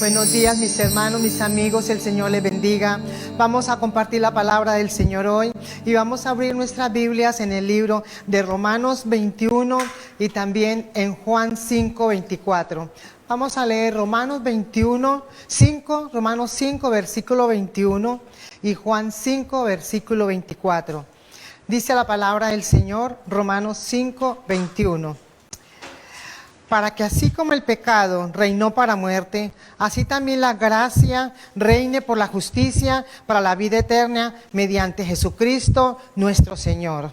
Buenos días, mis hermanos, mis amigos, el Señor les bendiga. Vamos a compartir la palabra del Señor hoy y vamos a abrir nuestras Biblias en el libro de Romanos 21 y también en Juan 5, 24. Vamos a leer Romanos 5, versículo 21 y Juan 5, versículo 24. Dice la palabra del Señor, Romanos 5, 21. Para que así como el pecado reinó para muerte, así también la gracia reine por la justicia para la vida eterna mediante Jesucristo nuestro Señor.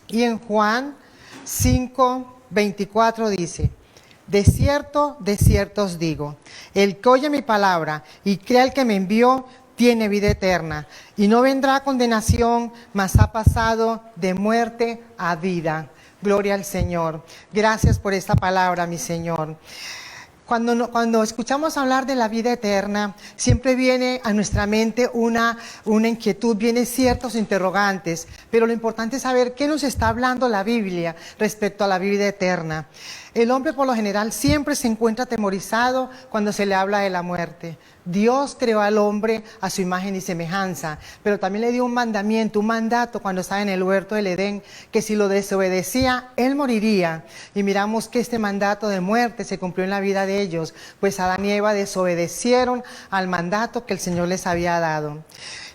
Y en Juan 5, 24 dice: de cierto os digo, el que oye mi palabra y crea el que me envió, tiene vida eterna, y no vendrá a condenación, mas ha pasado de muerte a vida. Gloria al Señor. Gracias por esta palabra, mi Señor. Cuando escuchamos hablar de la vida eterna, siempre viene a nuestra mente una inquietud, vienen ciertos interrogantes, pero lo importante es saber qué nos está hablando la Biblia respecto a la vida eterna. El hombre por lo general siempre se encuentra atemorizado cuando se le habla de la muerte. Dios creó al hombre a su imagen y semejanza, pero también le dio un mandamiento, un mandato cuando estaba en el huerto del Edén, que si lo desobedecía, él moriría. Y miramos que este mandato de muerte se cumplió en la vida de ellos, pues Adán y Eva desobedecieron al mandato que el Señor les había dado.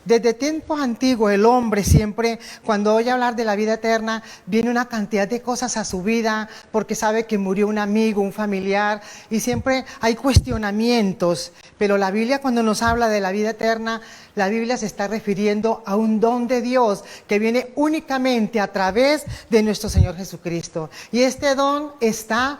Desde tiempos antiguos el hombre siempre, cuando oye hablar de la vida eterna, viene una cantidad de cosas a su vida, porque sabe que murió un amigo, un familiar, y siempre hay cuestionamientos. Pero la Biblia, cuando nos habla de la vida eterna, la Biblia se está refiriendo a un don de Dios que viene únicamente a través de nuestro Señor Jesucristo. Y este don está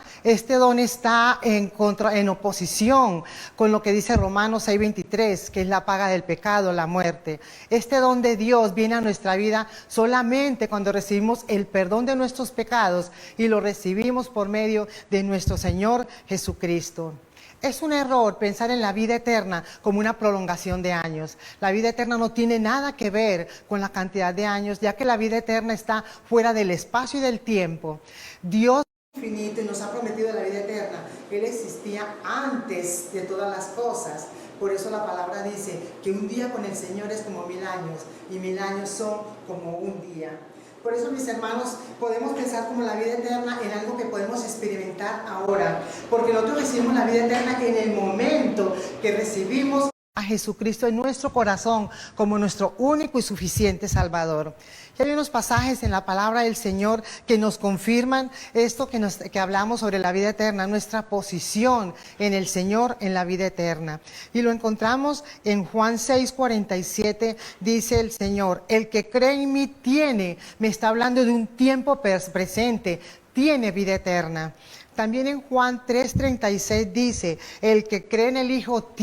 en oposición con lo que dice Romanos 6:23, que es la paga del pecado, la muerte. Este don de Dios viene a nuestra vida solamente cuando recibimos el perdón de nuestros pecados y lo recibimos por medio de nuestro Señor Jesucristo. Es un error pensar en la vida eterna como una prolongación de años. La vida eterna no tiene nada que ver con la cantidad de años, ya que la vida eterna está fuera del espacio y del tiempo. Dios infinito y nos ha prometido la vida eterna. Él existía antes de todas las cosas. Por eso la palabra dice que un día con el Señor es como 1000 años y 1000 años son como un día. Por eso, mis hermanos, podemos pensar como la vida eterna en algo que podemos experimentar ahora, porque nosotros recibimos la vida eterna en el momento que recibimos a Jesucristo en nuestro corazón como nuestro único y suficiente Salvador. Y hay unos pasajes en la palabra del Señor que nos confirman esto que hablamos sobre la vida eterna, nuestra posición en el Señor en la vida eterna. Y lo encontramos en Juan 6:47, dice el Señor: el que cree en mí me está hablando de un tiempo presente, tiene vida eterna. También en Juan 3:36 dice: el que cree en el Hijo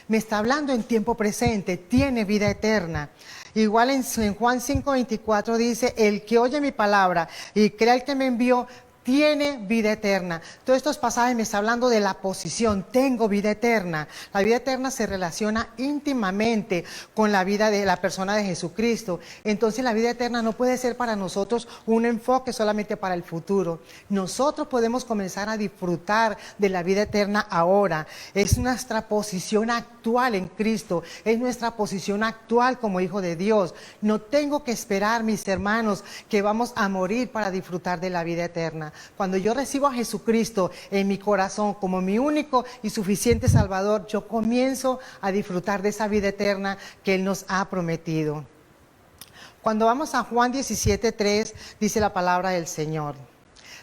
me está hablando en tiempo presente, tiene vida eterna. Igual en Juan 5:24 dice: el que oye mi palabra y cree al que me envió, tiene vida eterna. Todos estos pasajes me están hablando de la posición, tengo vida eterna. La vida eterna se relaciona íntimamente con la vida de la persona de Jesucristo. Entonces la vida eterna no puede ser para nosotros un enfoque solamente para el futuro. Nosotros podemos comenzar a disfrutar de la vida eterna ahora. Es nuestra posición actual en Cristo, es nuestra posición actual como hijo de Dios. No tengo que esperar, mis hermanos, que vamos a morir para disfrutar de la vida eterna. Cuando yo recibo a Jesucristo en mi corazón como mi único y suficiente Salvador, yo comienzo a disfrutar de esa vida eterna que Él nos ha prometido. Cuando vamos a Juan 17:3, dice la palabra del Señor: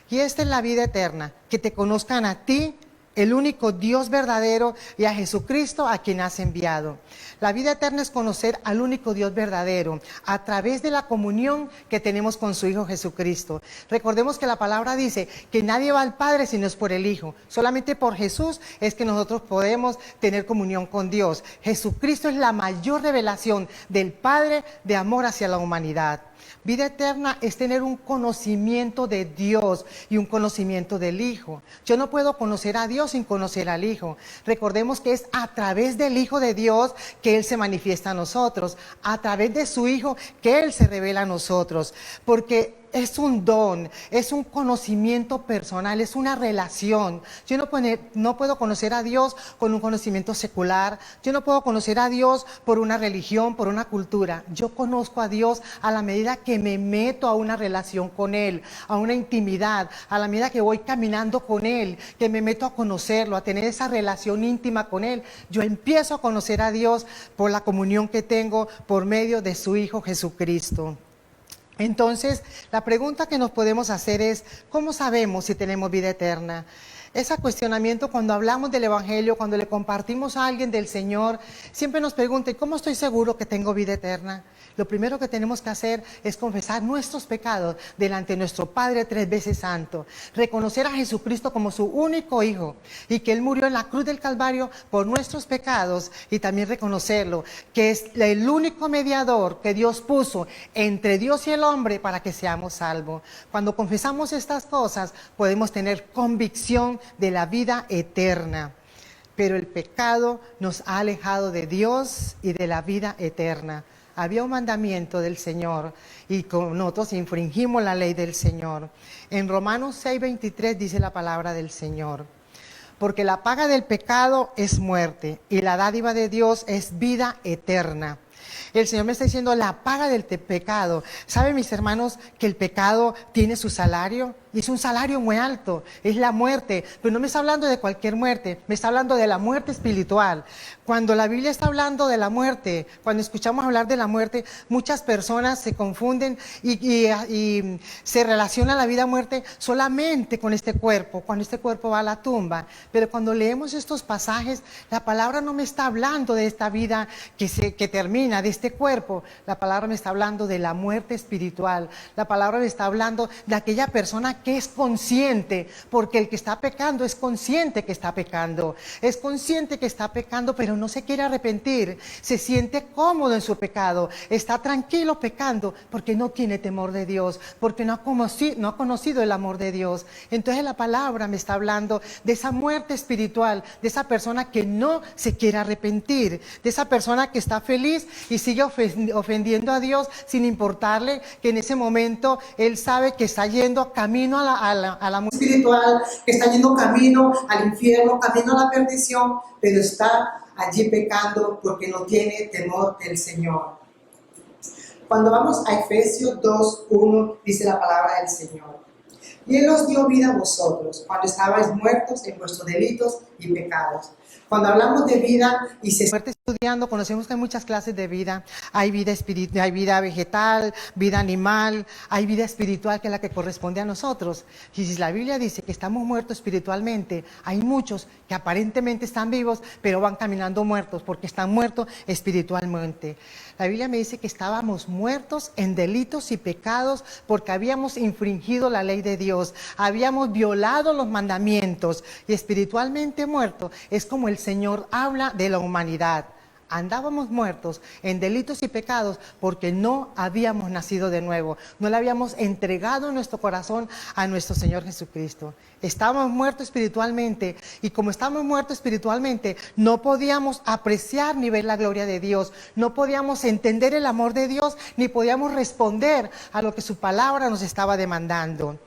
y esta es la vida eterna, que te conozcan a ti, el único Dios verdadero, y a Jesucristo a quien has enviado. La vida eterna es conocer al único Dios verdadero a través de la comunión que tenemos con su Hijo Jesucristo. Recordemos que la palabra dice que nadie va al Padre si no es por el Hijo. Solamente por Jesús es que nosotros podemos tener comunión con Dios. Jesucristo es la mayor revelación del Padre de amor hacia la humanidad. Vida eterna es tener un conocimiento de Dios y un conocimiento del Hijo. Yo no puedo conocer a Dios sin conocer al Hijo. Recordemos que es a través del Hijo de Dios que Él se manifiesta a nosotros, a través de su Hijo que Él se revela a nosotros. Porque es un don, es un conocimiento personal, es una relación. Yo no puedo conocer a Dios con un conocimiento secular, yo no puedo conocer a Dios por una religión, por una cultura. Yo conozco a Dios a la medida que me meto a una relación con Él, a una intimidad, a la medida que voy caminando con Él, que me meto a conocerlo, a tener esa relación íntima con Él. Yo empiezo a conocer a Dios por la comunión que tengo por medio de su Hijo Jesucristo. Entonces, la pregunta que nos podemos hacer es, ¿cómo sabemos si tenemos vida eterna? Ese cuestionamiento cuando hablamos del Evangelio, cuando le compartimos a alguien del Señor, siempre nos preguntan, ¿cómo estoy seguro que tengo vida eterna? Lo primero que tenemos que hacer es confesar nuestros pecados delante de nuestro Padre 3 veces santo, reconocer a Jesucristo como su único Hijo y que Él murió en la cruz del Calvario por nuestros pecados, y también reconocerlo, que es el único mediador que Dios puso entre Dios y el hombre para que seamos salvos. Cuando confesamos estas cosas, podemos tener convicción de la vida eterna. Pero el pecado nos ha alejado de Dios y de la vida eterna. Había un mandamiento del Señor y nosotros infringimos la ley del Señor. En Romanos 6:23 dice la palabra del Señor: porque la paga del pecado es muerte y la dádiva de Dios es vida eterna. El Señor me está diciendo la paga del pecado. ¿Saben, mis hermanos, que el pecado tiene su salario? Y es un salario muy alto, es la muerte. Pero no me está hablando de cualquier muerte, me está hablando de la muerte espiritual. Cuando la Biblia está hablando de la muerte, cuando escuchamos hablar de la muerte, muchas personas se confunden y se relaciona la vida-muerte solamente con este cuerpo, cuando este cuerpo va a la tumba. Pero cuando leemos estos pasajes, la palabra no me está hablando de esta vida que termina, de este cuerpo. La palabra me está hablando de la muerte espiritual. La palabra me está hablando de aquella persona que es consciente, porque el que está pecando es consciente que está pecando. Es consciente que está pecando, pero no se quiere arrepentir. Se siente cómodo en su pecado. Está tranquilo pecando porque no tiene temor de Dios, porque no ha conocido el amor de Dios. Entonces la palabra me está hablando de esa muerte espiritual, de esa persona que no se quiere arrepentir, de esa persona que está feliz y sigue ofendiendo a Dios sin importarle que en ese momento él sabe que está yendo camino a la muerte espiritual, que está yendo camino al infierno, camino a la perdición, pero está allí pecando porque no tiene temor del Señor. Cuando vamos a Efesios 2:1, dice la palabra del Señor: y Él os dio vida a vosotros cuando estabais muertos en vuestros delitos y pecados. Cuando hablamos de vida y se está estudiando, conocemos que hay muchas clases de vida. Hay vida espiritual, hay vida vegetal, vida animal, hay vida espiritual, que es la que corresponde a nosotros. Y si la Biblia dice que estamos muertos espiritualmente, hay muchos que aparentemente están vivos, pero van caminando muertos porque están muertos espiritualmente. La Biblia me dice que estábamos muertos en delitos y pecados porque habíamos infringido la ley de Dios, habíamos violado los mandamientos, y espiritualmente muerto es como el Señor habla de la humanidad. Andábamos muertos en delitos y pecados porque no habíamos nacido de nuevo, no le habíamos entregado nuestro corazón a nuestro Señor Jesucristo. Estábamos muertos espiritualmente, y como estábamos muertos espiritualmente, no podíamos apreciar ni ver la gloria de Dios, no podíamos entender el amor de Dios, ni podíamos responder a lo que su palabra nos estaba demandando.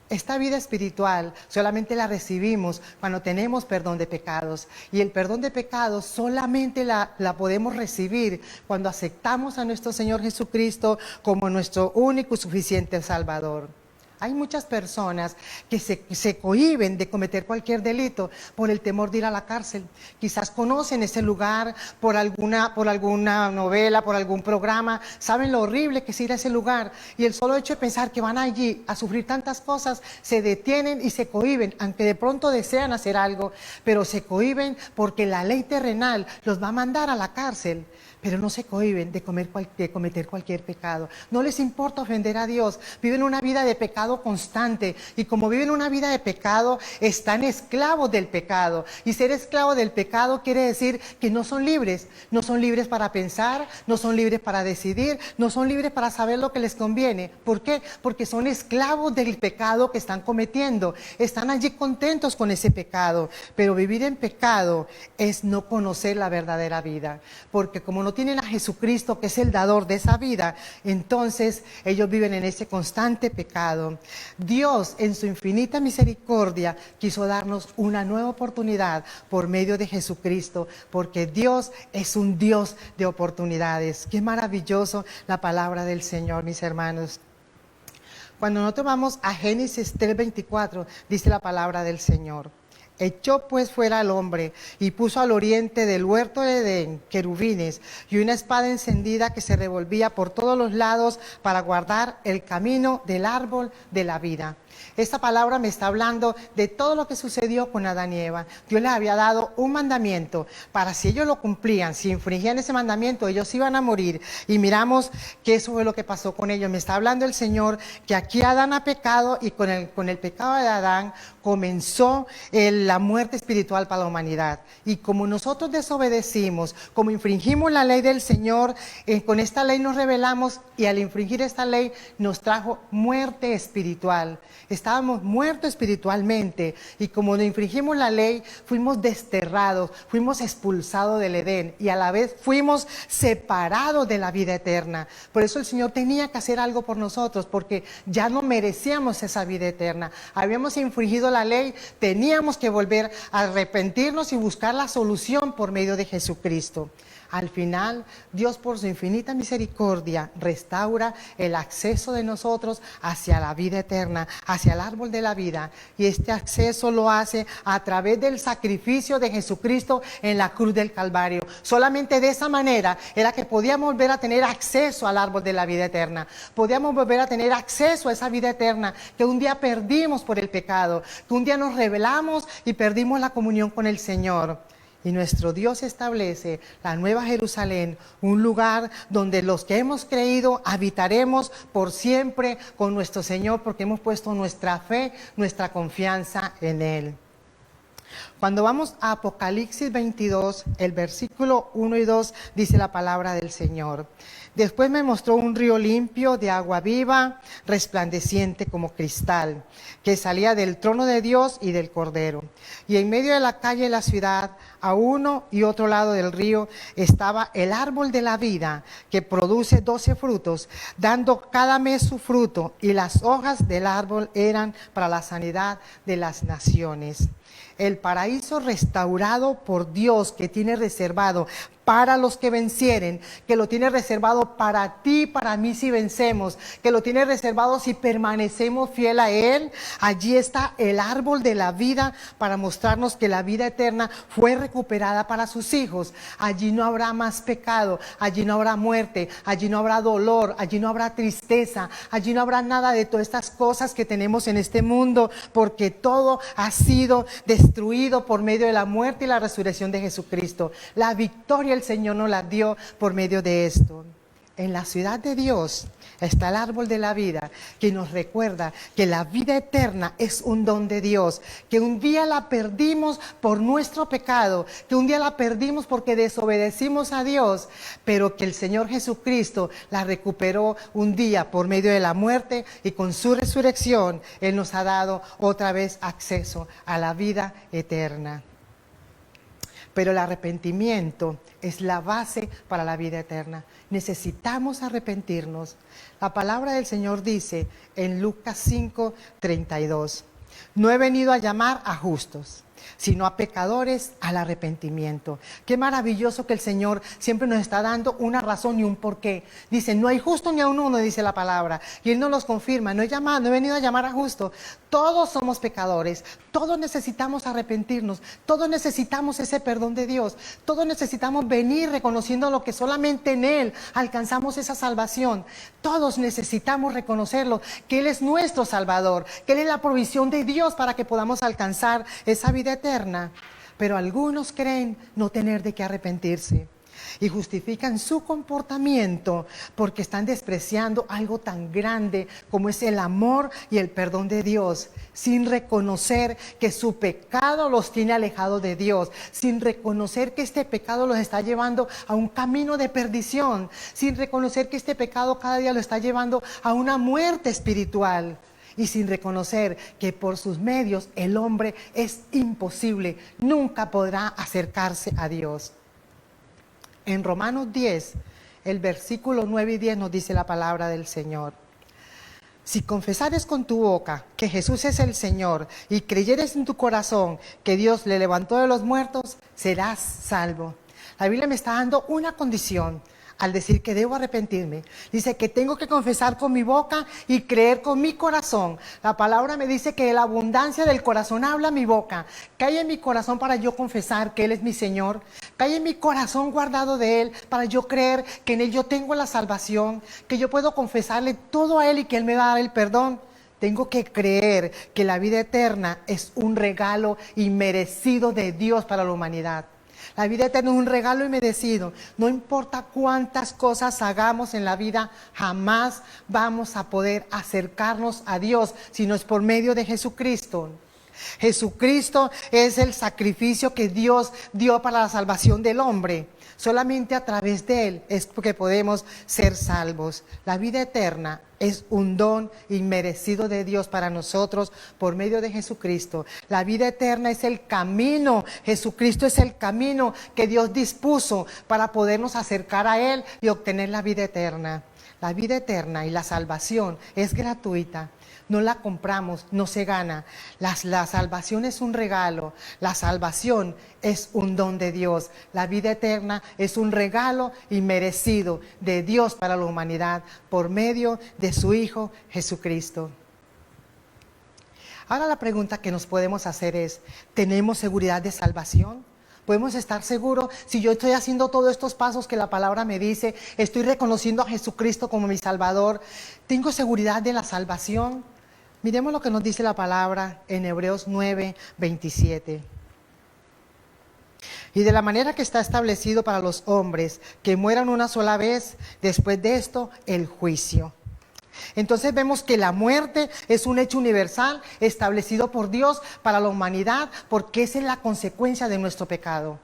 Esta vida espiritual solamente la recibimos cuando tenemos perdón de pecados, y el perdón de pecados solamente la podemos recibir cuando aceptamos a nuestro Señor Jesucristo como nuestro único y suficiente Salvador. Hay muchas personas que se cohíben de cometer cualquier delito por el temor de ir a la cárcel. Quizás conocen ese lugar por alguna novela, por algún programa, saben lo horrible que es ir a ese lugar, y el solo hecho de pensar que van allí a sufrir tantas cosas, se detienen y se cohíben, aunque de pronto desean hacer algo, pero se cohíben porque la ley terrenal los va a mandar a la cárcel. Pero no se cohíben de cometer cualquier pecado. No les importa ofender a Dios. Viven una vida de pecado pecado constante. Y como viven una vida de pecado, están esclavos del pecado. Y ser esclavo del pecado quiere decir que no son libres. No son libres para pensar, no son libres para decidir, no son libres para saber lo que les conviene. ¿Por qué? Porque son esclavos del pecado que están cometiendo. Están allí contentos con ese pecado. Pero vivir en pecado es no conocer la verdadera vida. Porque como no tienen a Jesucristo, que es el dador de esa vida, entonces ellos viven en ese constante pecado. Dios, en su infinita misericordia, quiso darnos una nueva oportunidad por medio de Jesucristo, porque Dios es un Dios de oportunidades. Qué maravilloso la palabra del Señor, mis hermanos. Cuando nosotros vamos a Génesis 3:24, dice la palabra del Señor: echó pues fuera al hombre y puso al oriente del huerto de Edén querubines y una espada encendida que se revolvía por todos los lados para guardar el camino del árbol de la vida. Esta palabra me está hablando de todo lo que sucedió con Adán y Eva. Dios les había dado un mandamiento para, si ellos lo cumplían, si infringían ese mandamiento, ellos iban a morir. Y miramos que eso fue lo que pasó con ellos. Me está hablando el Señor que aquí Adán ha pecado y con el pecado de Adán comenzó la muerte espiritual para la humanidad. Y como nosotros desobedecimos, como infringimos la ley del Señor, con esta ley nos rebelamos y al infringir esta ley nos trajo muerte espiritual. Estábamos muertos espiritualmente y como no infringimos la ley, fuimos desterrados, fuimos expulsados del Edén y a la vez fuimos separados de la vida eterna. Por eso el Señor tenía que hacer algo por nosotros, porque ya no merecíamos esa vida eterna. Habíamos infringido la ley, teníamos que volver a arrepentirnos y buscar la solución por medio de Jesucristo. Al final, Dios por su infinita misericordia restaura el acceso de nosotros hacia la vida eterna, hacia el árbol de la vida. Y este acceso lo hace a través del sacrificio de Jesucristo en la cruz del Calvario. Solamente de esa manera era que podíamos volver a tener acceso al árbol de la vida eterna. Podíamos volver a tener acceso a esa vida eterna que un día perdimos por el pecado, que un día nos rebelamos y perdimos la comunión con el Señor. Y nuestro Dios establece la Nueva Jerusalén, un lugar donde los que hemos creído habitaremos por siempre con nuestro Señor, porque hemos puesto nuestra fe, nuestra confianza en Él. Cuando vamos a Apocalipsis 22, el versículo 1 y 2, dice la palabra del Señor: después me mostró un río limpio de agua viva, resplandeciente como cristal, que salía del trono de Dios y del Cordero. Y en medio de la calle de la ciudad, a uno y otro lado del río, estaba el árbol de la vida, que produce 12 frutos, dando cada mes su fruto, y las hojas del árbol eran para la sanidad de las naciones. El paraíso restaurado por Dios, que tiene reservado para los que vencieren, que lo tiene reservado para ti, para mí si vencemos, que lo tiene reservado si permanecemos fiel a Él. Allí está el árbol de la vida para mostrarnos que la vida eterna fue recuperada para sus hijos. Allí no habrá más pecado, allí no habrá muerte, allí no habrá dolor, allí no habrá tristeza, allí no habrá nada de todas estas cosas que tenemos en este mundo, porque todo ha sido destruido por medio de la muerte y la resurrección de Jesucristo. La victoria el Señor nos la dio por medio de esto. En la ciudad de Dios está el árbol de la vida, que nos recuerda que la vida eterna es un don de Dios, que un día la perdimos por nuestro pecado, que un día la perdimos porque desobedecimos a Dios, pero que el Señor Jesucristo la recuperó un día por medio de la muerte, y con su resurrección Él nos ha dado otra vez acceso a la vida eterna. Pero el arrepentimiento es la base para la vida eterna. Necesitamos arrepentirnos. La palabra del Señor dice en Lucas 5:32: no he venido a llamar a justos, sino a pecadores al arrepentimiento. Qué maravilloso que el Señor siempre nos está dando una razón y un porqué. Dice, no hay justo ni a uno, dice la palabra. Y Él nos los confirma. No he venido a llamar a justo. Todos somos pecadores. Todos necesitamos arrepentirnos. Todos necesitamos ese perdón de Dios. Todos necesitamos venir reconociendo lo que solamente en Él alcanzamos esa salvación. Todos necesitamos reconocerlo, que Él es nuestro Salvador, que Él es la provisión de Dios para que podamos alcanzar esa vida eterna. Pero algunos creen no tener de qué arrepentirse. y justifican su comportamiento porque están despreciando algo tan grande como es el amor y el perdón de Dios, sin reconocer que su pecado los tiene alejados de Dios, sin reconocer que este pecado los está llevando a un camino de perdición, sin reconocer que este pecado cada día lo está llevando a una muerte espiritual. Y sin reconocer que por sus medios el hombre es imposible, nunca podrá acercarse a Dios. En Romanos 10, el versículo 9 y 10 nos dice la palabra del Señor. Si confesares con tu boca que Jesús es el Señor y creyeres en tu corazón que Dios le levantó de los muertos, serás salvo. La Biblia me está dando una condición al decir que debo arrepentirme. Dice que tengo que confesar con mi boca y creer con mi corazón. La palabra me dice que de la abundancia del corazón habla mi boca. Que hay en mi corazón para yo confesar que Él es mi Señor. Que hay en mi corazón guardado de Él para yo creer que en Él yo tengo la salvación. Que yo puedo confesarle todo a Él y que Él me va a dar el perdón. Tengo que creer que la vida eterna es un regalo inmerecido de Dios para la humanidad. La vida eterna es un regalo inmerecido. No importa cuántas cosas hagamos en la vida, jamás vamos a poder acercarnos a Dios si no es por medio de Jesucristo. Jesucristo es el sacrificio que Dios dio para la salvación del hombre. Solamente a través de Él es que podemos ser salvos. La vida eterna es un don inmerecido de Dios para nosotros por medio de Jesucristo. La vida eterna es el camino. Jesucristo es el camino que Dios dispuso para podernos acercar a Él y obtener la vida eterna. La vida eterna y la salvación es gratuita. No la compramos, no se gana. La salvación es un regalo. La salvación es un don de Dios. La vida eterna es un regalo inmerecido de Dios para la humanidad por medio de su Hijo Jesucristo. Ahora la pregunta que nos podemos hacer es, ¿tenemos seguridad de salvación? ¿Podemos estar seguros si yo estoy haciendo todos estos pasos que la palabra me dice? ¿Estoy reconociendo a Jesucristo como mi Salvador? ¿Tengo seguridad de la salvación? Miremos lo que nos dice la palabra en Hebreos 9, 27. Y de la manera que está establecido para los hombres, que mueran una sola vez, después de esto, el juicio. Entonces vemos que la muerte es un hecho universal establecido por Dios para la humanidad, porque esa es la consecuencia de nuestro pecado.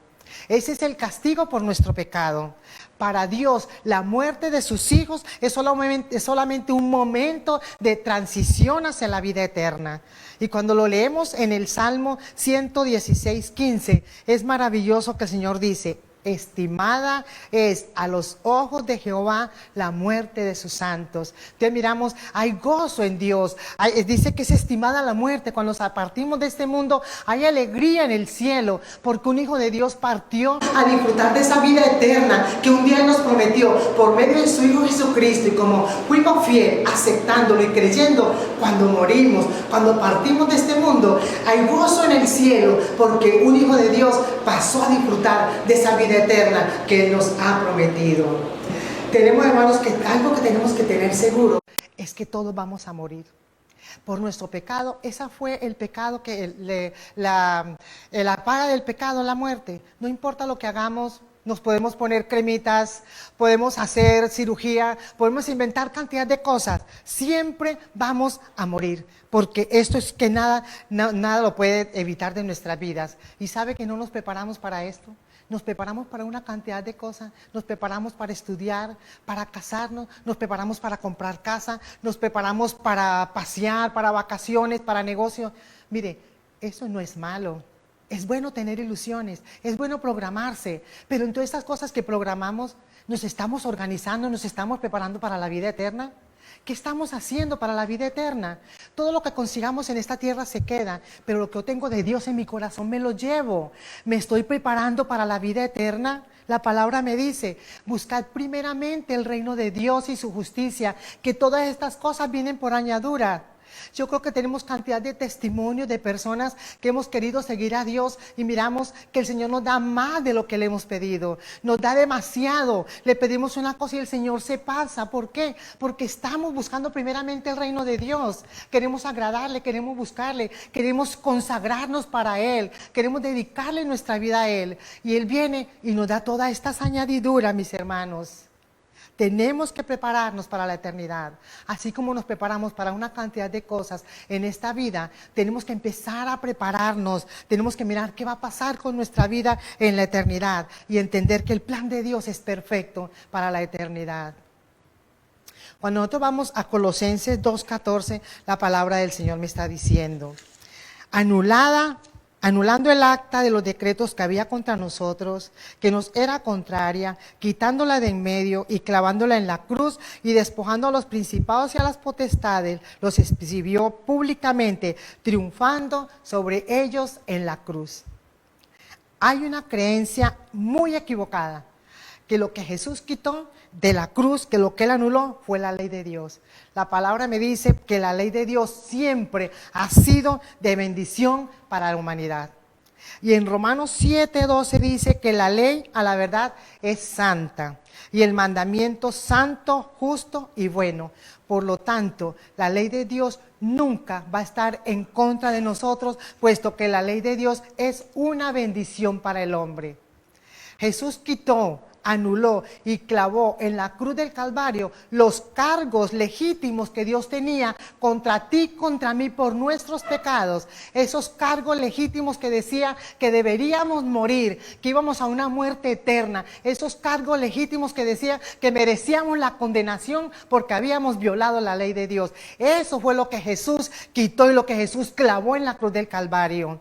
Ese es el castigo por nuestro pecado. Para Dios, la muerte de sus hijos es solamente un momento de transición hacia la vida eterna. Y cuando lo leemos en el Salmo 116, 15, es maravilloso que el Señor dice: estimada es a los ojos de Jehová la muerte de sus santos. Entonces miramos, hay gozo en Dios. Dice que es estimada la muerte. Cuando partimos de este mundo, hay alegría en el cielo, porque un hijo de Dios partió a disfrutar de esa vida eterna que un día nos prometió por medio de su Hijo Jesucristo. Y como fuimos fiel, aceptándolo y creyendo, cuando morimos, cuando partimos de este mundo, hay gozo en el cielo, porque un hijo de Dios pasó a disfrutar de esa vida eterna que Él nos ha prometido. Tenemos, hermanos, que algo que tenemos que tener seguro es que todos vamos a morir por nuestro pecado. Ese fue el pecado que la paga del pecado, la muerte. No importa lo que hagamos, nos podemos poner cremitas, podemos hacer cirugía, podemos inventar cantidad de cosas. Siempre vamos a morir, porque esto es que nada lo puede evitar de nuestras vidas. Y sabe que no nos preparamos para esto. Nos preparamos para una cantidad de cosas, nos preparamos para estudiar, para casarnos, nos preparamos para comprar casa, nos preparamos para pasear, para vacaciones, para negocios. Mire, eso no es malo. Es bueno tener ilusiones, es bueno programarse, pero en todas estas cosas que programamos, ¿nos estamos organizando, nos estamos preparando para la vida eterna? ¿Qué estamos haciendo para la vida eterna? Todo lo que consigamos en esta tierra se queda, pero lo que yo tengo de Dios en mi corazón me lo llevo. ¿Me estoy preparando para la vida eterna? La palabra me dice, buscad primeramente el reino de Dios y su justicia, que todas estas cosas vienen por añadidura. Yo creo que tenemos cantidad de testimonios de personas que hemos querido seguir a Dios y miramos que el Señor nos da más de lo que le hemos pedido. Nos da demasiado. Le pedimos una cosa y el Señor se pasa. ¿Por qué? Porque estamos buscando primeramente el reino de Dios. Queremos agradarle, queremos buscarle, queremos consagrarnos para Él, queremos dedicarle nuestra vida a Él. Y Él viene y nos da todas estas añadiduras, mis hermanos. Tenemos que prepararnos para la eternidad. Así como nos preparamos para una cantidad de cosas en esta vida, tenemos que empezar a prepararnos. Tenemos que mirar qué va a pasar con nuestra vida en la eternidad y entender que el plan de Dios es perfecto para la eternidad. Cuando nosotros vamos a Colosenses 2:14, la palabra del Señor me está diciendo: anulando el acta de los decretos que había contra nosotros, que nos era contraria, quitándola de en medio y clavándola en la cruz, y despojando a los principados y a las potestades, los exhibió públicamente, triunfando sobre ellos en la cruz. Hay una creencia muy equivocada, que lo que Jesús quitó de la cruz, que lo que Él anuló fue la ley de Dios. La palabra me dice que la ley de Dios siempre ha sido de bendición para la humanidad. Y en Romanos 7:12 dice que la ley a la verdad es santa y el mandamiento santo, justo y bueno. Por lo tanto, la ley de Dios nunca va a estar en contra de nosotros, puesto que la ley de Dios es una bendición para el hombre. Jesús quitó, anuló y clavó en la cruz del Calvario los cargos legítimos que Dios tenía contra ti, contra mí, por nuestros pecados. Esos cargos legítimos que decía que deberíamos morir, que íbamos a una muerte eterna. Esos cargos legítimos que decía que merecíamos la condenación porque habíamos violado la ley de Dios. Eso fue lo que Jesús quitó y lo que Jesús clavó en la cruz del Calvario.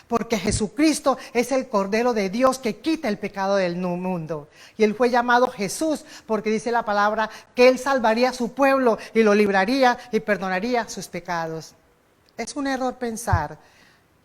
Porque Jesucristo es el Cordero de Dios que quita el pecado del mundo. Y Él fue llamado Jesús porque dice la palabra que Él salvaría a su pueblo y lo libraría y perdonaría sus pecados. Es un error pensar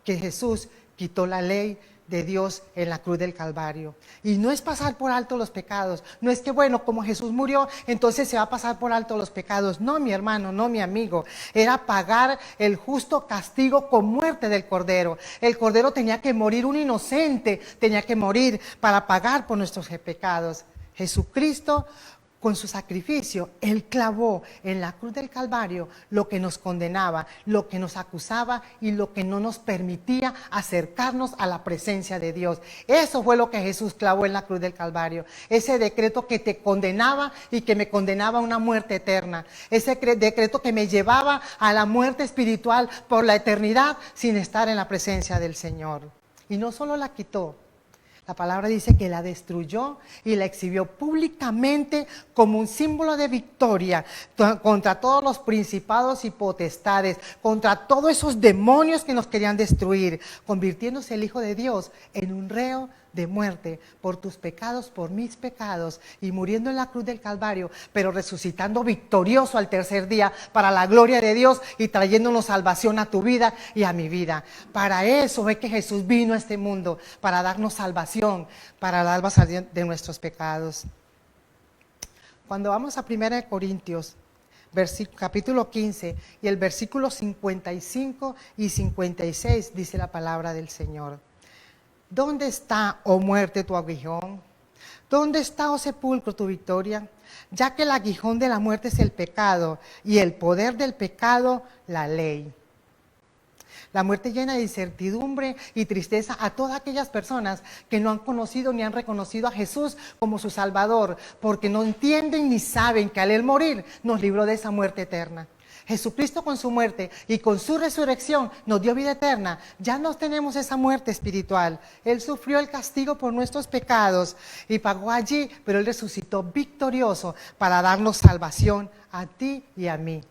que Jesús quitó la ley de Dios en la cruz del Calvario. Y no es pasar por alto los pecados. No es que, bueno, como Jesús murió, entonces se va a pasar por alto los pecados. No, mi hermano, no, mi amigo. Era pagar el justo castigo con muerte del Cordero. El Cordero tenía que morir, un inocente tenía que morir para pagar por nuestros pecados. Jesucristo, con su sacrificio, Él clavó en la cruz del Calvario lo que nos condenaba, lo que nos acusaba y lo que no nos permitía acercarnos a la presencia de Dios. Eso fue lo que Jesús clavó en la cruz del Calvario. Ese decreto que te condenaba y que me condenaba a una muerte eterna. Ese decreto que me llevaba a la muerte espiritual por la eternidad sin estar en la presencia del Señor. Y no solo la quitó. La palabra dice que la destruyó y la exhibió públicamente como un símbolo de victoria contra todos los principados y potestades, contra todos esos demonios que nos querían destruir, convirtiéndose el Hijo de Dios en un reo de muerte por tus pecados, por mis pecados, y muriendo en la cruz del Calvario, pero resucitando victorioso al tercer día para la gloria de Dios y trayéndonos salvación a tu vida y a mi vida. Para eso es que Jesús vino a este mundo, para darnos salvación, para darnos salvación de nuestros pecados. Cuando vamos a 1 Corintios, capítulo 15 y el versículo 55 y 56, dice la palabra del Señor: ¿dónde está, oh muerte, tu aguijón? ¿Dónde está, oh sepulcro, tu victoria? Ya que el aguijón de la muerte es el pecado, y el poder del pecado, la ley. La muerte llena de incertidumbre y tristeza a todas aquellas personas que no han conocido ni han reconocido a Jesús como su Salvador, porque no entienden ni saben que al Él morir nos libró de esa muerte eterna. Jesucristo con su muerte y con su resurrección nos dio vida eterna. Ya no tenemos esa muerte espiritual. Él sufrió el castigo por nuestros pecados y pagó allí, pero Él resucitó victorioso para darnos salvación a ti y a mí.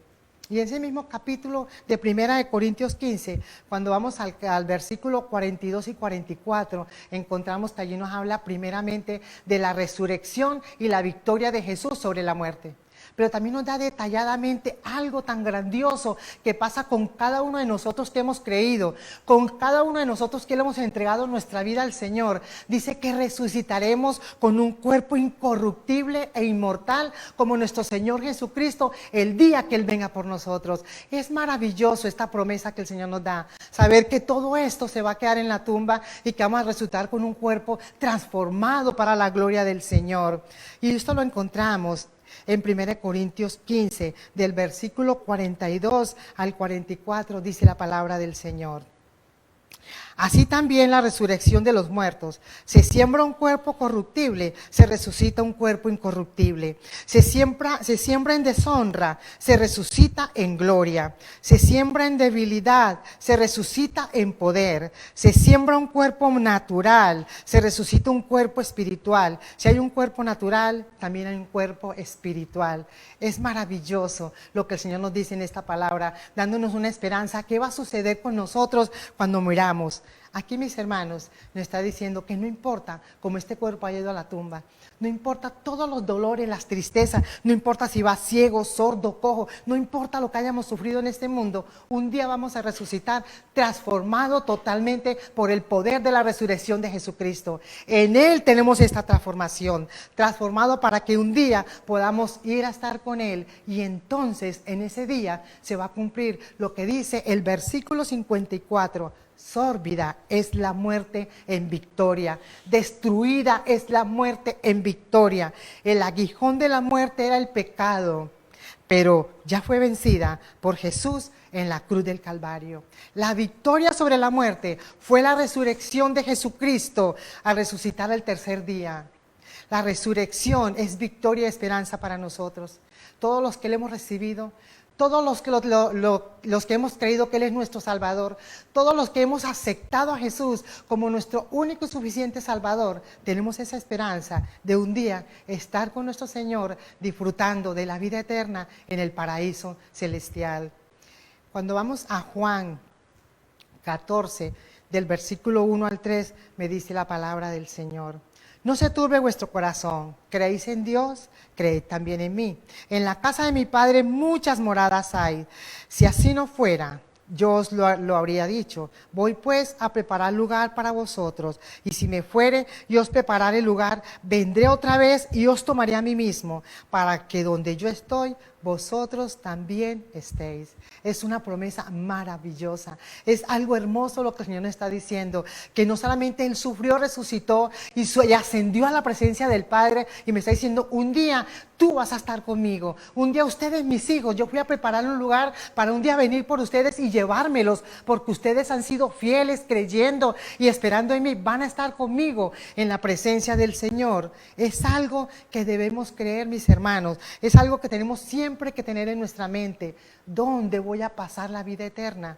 Y en ese mismo capítulo de 1 Corintios 15, cuando vamos al versículo 42 y 44, encontramos que allí nos habla primeramente de la resurrección y la victoria de Jesús sobre la muerte. pero también nos da detalladamente algo tan grandioso que pasa con cada uno de nosotros que hemos creído, con cada uno de nosotros que le hemos entregado nuestra vida al Señor. Dice que resucitaremos con un cuerpo incorruptible e inmortal como nuestro Señor Jesucristo el día que Él venga por nosotros. Es maravilloso esta promesa que el Señor nos da, saber que todo esto se va a quedar en la tumba y que vamos a resucitar con un cuerpo transformado para la gloria del Señor. Y esto lo encontramos en 1 Corintios 15, del versículo 42 al 44, dice la palabra del Señor. Así también la resurrección de los muertos. Se siembra un cuerpo corruptible, se resucita un cuerpo incorruptible. Se siembra en deshonra, se resucita en gloria. Se siembra en debilidad, se resucita en poder. Se siembra un cuerpo natural, se resucita un cuerpo espiritual. Si hay un cuerpo natural, también hay un cuerpo espiritual. Es maravilloso lo que el Señor nos dice en esta palabra, dándonos una esperanza. ¿Qué va a suceder con nosotros cuando muramos? Aquí, mis hermanos, nos está diciendo que no importa cómo este cuerpo haya ido a la tumba, no importa todos los dolores, las tristezas, no importa si va ciego, sordo, cojo, no importa lo que hayamos sufrido en este mundo, un día vamos a resucitar transformado totalmente por el poder de la resurrección de Jesucristo. En Él tenemos esta transformación, transformado para que un día podamos ir a estar con Él, y entonces en ese día se va a cumplir lo que dice el versículo 54. Sórbida es la muerte en victoria, destruida es la muerte en victoria. El aguijón de la muerte era el pecado, pero ya fue vencida por Jesús en la cruz del Calvario. La victoria sobre la muerte fue la resurrección de Jesucristo al resucitar el tercer día. La resurrección es victoria y esperanza para nosotros. Todos los que le hemos recibido, todos los que hemos creído que Él es nuestro Salvador, todos los que hemos aceptado a Jesús como nuestro único y suficiente Salvador, tenemos esa esperanza de un día estar con nuestro Señor disfrutando de la vida eterna en el paraíso celestial. Cuando vamos a Juan 14, del versículo 1 al 3, me dice la palabra del Señor. No se turbe vuestro corazón, creéis en Dios, creed también en mí. En la casa de mi Padre muchas moradas hay. Si así no fuera, yo os lo habría dicho. Voy pues a preparar lugar para vosotros. Y si me fuere y os prepararé lugar, vendré otra vez y os tomaré a mí mismo, para que donde yo estoy, vosotros también estéis. Es una promesa maravillosa. Es algo hermoso lo que el Señor nos está diciendo, que no solamente Él sufrió, resucitó y ascendió a la presencia del Padre, y me está diciendo, un día tú vas a estar conmigo, un día ustedes, mis hijos, yo fui a preparar un lugar para un día venir por ustedes y llevármelos, porque ustedes han sido fieles, creyendo y esperando en mí, van a estar conmigo en la presencia del Señor. Es algo que debemos creer, mis hermanos, es algo que tenemos siempre que tener en nuestra mente. ¿Dónde voy a pasar la vida eterna?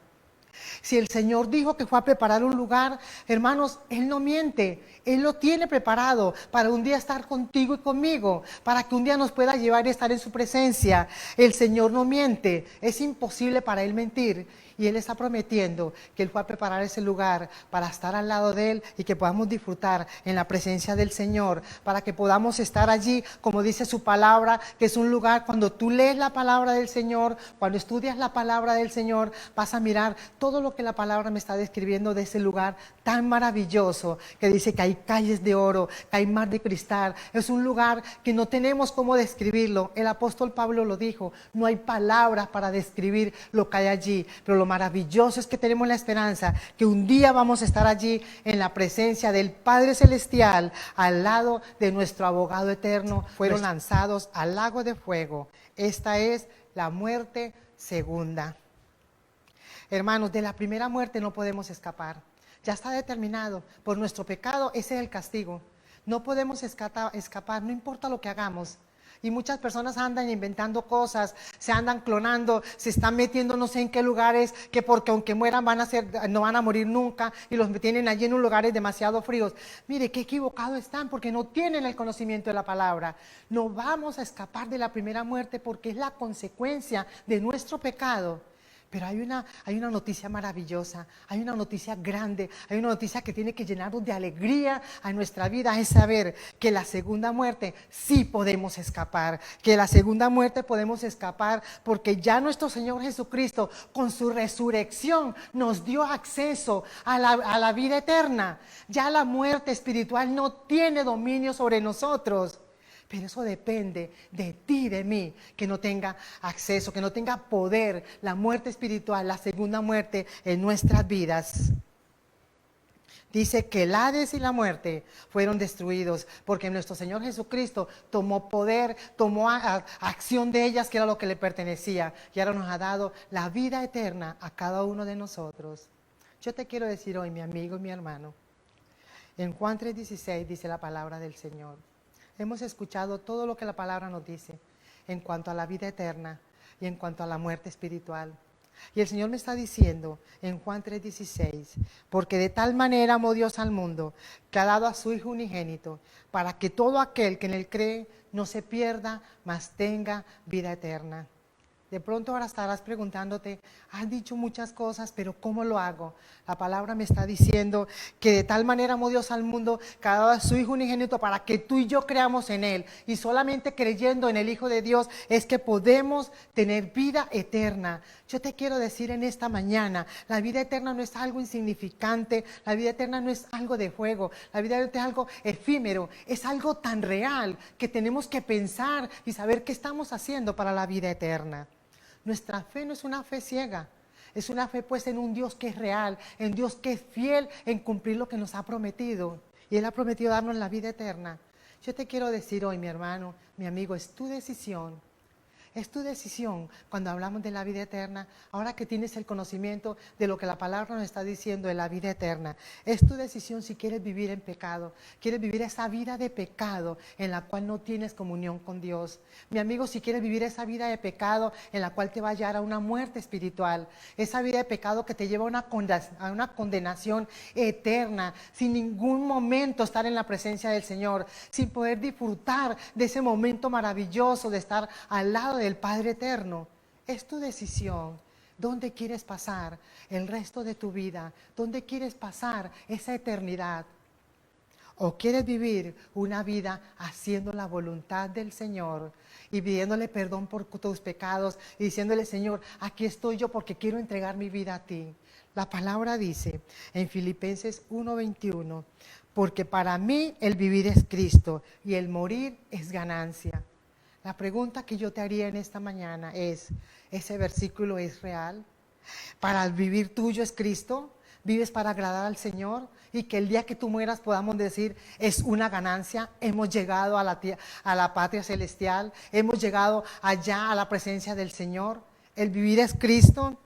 Si el Señor dijo que fue a preparar un lugar, hermanos, Él no miente. Él lo tiene preparado para un día estar contigo y conmigo, para que un día nos pueda llevar y estar en su presencia. El Señor no miente, es imposible para Él mentir. Y Él está prometiendo que Él fue a preparar ese lugar para estar al lado de Él y que podamos disfrutar en la presencia del Señor, para que podamos estar allí, como dice su palabra, que es un lugar, cuando tú lees la palabra del Señor, cuando estudias la palabra del Señor, vas a mirar todo lo que la palabra me está describiendo de ese lugar tan maravilloso, que dice que hay calles de oro, que hay mar de cristal. Es un lugar que no tenemos cómo describirlo. El apóstol Pablo lo dijo, no hay palabras para describir lo que hay allí, pero lo maravilloso es que tenemos la esperanza que un día vamos a estar allí en la presencia del Padre Celestial, al lado de nuestro abogado eterno. Fueron lanzados al lago de fuego. Esta es la muerte segunda. Hermanos, de la primera muerte no podemos escapar. Ya está determinado. Por nuestro pecado, ese es el castigo. No podemos escapar, no importa lo que hagamos. Y muchas personas andan inventando cosas, se andan clonando, se están metiendo no sé en qué lugares, que porque aunque mueran no van a morir nunca, y los tienen allí en lugares demasiado fríos. Mire, qué equivocados están, porque no tienen el conocimiento de la palabra. No vamos a escapar de la primera muerte, porque es la consecuencia de nuestro pecado. Pero hay una noticia maravillosa, hay una noticia grande, hay una noticia que tiene que llenarnos de alegría a nuestra vida, es saber que la segunda muerte sí podemos escapar, que la segunda muerte podemos escapar porque ya nuestro Señor Jesucristo con su resurrección nos dio acceso a la vida eterna. Ya la muerte espiritual no tiene dominio sobre nosotros. Pero eso depende de ti, de mí, que no tenga acceso, que no tenga poder, la muerte espiritual, la segunda muerte en nuestras vidas. Dice que el Hades y la muerte fueron destruidos porque nuestro Señor Jesucristo tomó poder, tomó acción de ellas, que era lo que le pertenecía, y ahora nos ha dado la vida eterna a cada uno de nosotros. Yo te quiero decir hoy, mi amigo y mi hermano, en Juan 3:16 dice la palabra del Señor. Hemos escuchado todo lo que la palabra nos dice en cuanto a la vida eterna y en cuanto a la muerte espiritual. Y el Señor me está diciendo en Juan 3:16, porque de tal manera amó Dios al mundo, que ha dado a su Hijo unigénito, para que todo aquel que en Él cree no se pierda, mas tenga vida eterna. De pronto ahora estarás preguntándote, has dicho muchas cosas, pero ¿cómo lo hago? La palabra me está diciendo que de tal manera amó Dios al mundo que ha dado a su Hijo unigénito para que tú y yo creamos en Él. Y solamente creyendo en el Hijo de Dios es que podemos tener vida eterna. Yo te quiero decir en esta mañana, la vida eterna no es algo insignificante, la vida eterna no es algo de juego, la vida eterna es algo efímero, es algo tan real que tenemos que pensar y saber qué estamos haciendo para la vida eterna. Nuestra fe no es una fe ciega, es una fe puesta en un Dios que es real, en Dios que es fiel en cumplir lo que nos ha prometido. Y Él ha prometido darnos la vida eterna. Yo te quiero decir hoy, mi hermano, mi amigo, es tu decisión. Es tu decisión cuando hablamos de la vida eterna, ahora que tienes el conocimiento de lo que la palabra nos está diciendo de la vida eterna. Es tu decisión si quieres vivir en pecado, quieres vivir esa vida de pecado en la cual no tienes comunión con Dios. Mi amigo, si quieres vivir esa vida de pecado en la cual te va a llevar a una muerte espiritual, esa vida de pecado que te lleva a una condenación eterna, sin ningún momento estar en la presencia del Señor, sin poder disfrutar de ese momento maravilloso de estar al lado del Padre eterno. Es tu decisión. ¿Dónde quieres pasar el resto de tu vida? ¿Dónde quieres pasar esa eternidad? ¿O quieres vivir una vida haciendo la voluntad del Señor y pidiéndole perdón por tus pecados y diciéndole, Señor, aquí estoy yo porque quiero entregar mi vida a ti? La palabra dice en Filipenses 1:21, porque para mí el vivir es Cristo y el morir es ganancia. La pregunta que yo te haría en esta mañana es, ¿ese versículo es real? ¿Para el vivir tuyo es Cristo? ¿Vives para agradar al Señor? Y que el día que tú mueras podamos decir, es una ganancia, hemos llegado a la patria celestial, hemos llegado allá a la presencia del Señor. ¿El vivir es Cristo?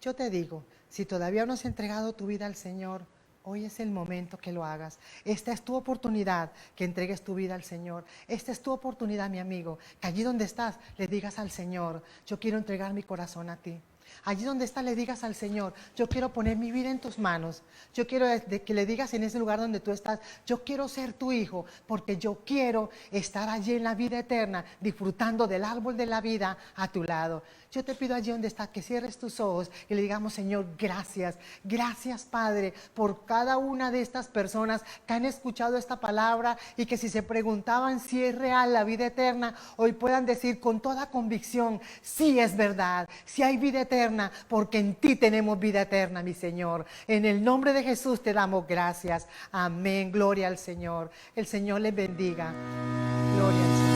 Yo te digo, si todavía no has entregado tu vida al Señor, hoy es el momento que lo hagas. Esta es tu oportunidad, que entregues tu vida al Señor. Esta es tu oportunidad, mi amigo, que allí donde estás le digas al Señor, yo quiero entregar mi corazón a ti. Allí donde estás le digas al Señor, yo quiero poner mi vida en tus manos. Yo quiero que le digas en ese lugar donde tú estás, yo quiero ser tu hijo, porque yo quiero estar allí en la vida eterna, disfrutando del árbol de la vida a tu lado. Yo te pido allí donde estás que cierres tus ojos y le digamos, Señor, gracias, gracias Padre, por cada una de estas personas que han escuchado esta palabra y que si se preguntaban si es real la vida eterna, hoy puedan decir con toda convicción, sí es verdad, sí hay vida eterna, porque en ti tenemos vida eterna, mi Señor. En el nombre de Jesús te damos gracias. Amén, gloria al Señor. El Señor les bendiga. Gloria al Señor.